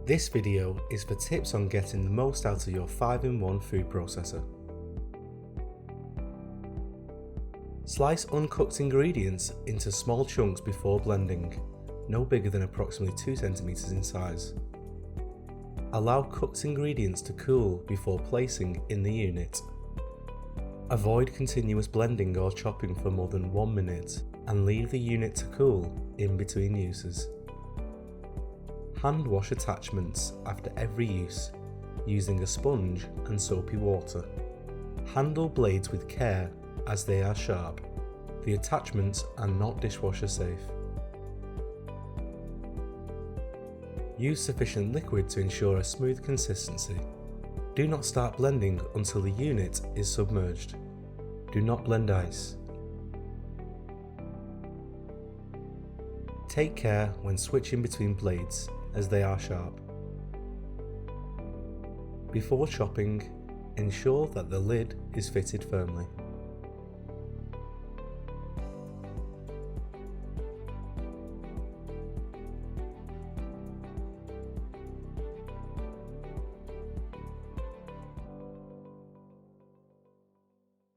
This video is for tips on getting the most out of your 5-in-1 food processor. Slice uncooked ingredients into small chunks before blending, no bigger than approximately 2 cm in size. Allow cooked ingredients to cool before placing in the unit. Avoid continuous blending or chopping for more than 1 minute and leave the unit to cool in between uses. Hand wash attachments after every use, using a sponge and soapy water. Handle blades with care as they are sharp. The attachments are not dishwasher safe. Use sufficient liquid to ensure a smooth consistency. Do not start blending until the unit is submerged. Do not blend ice. Take care when switching between blades as they are sharp. Before chopping, ensure that the lid is fitted firmly.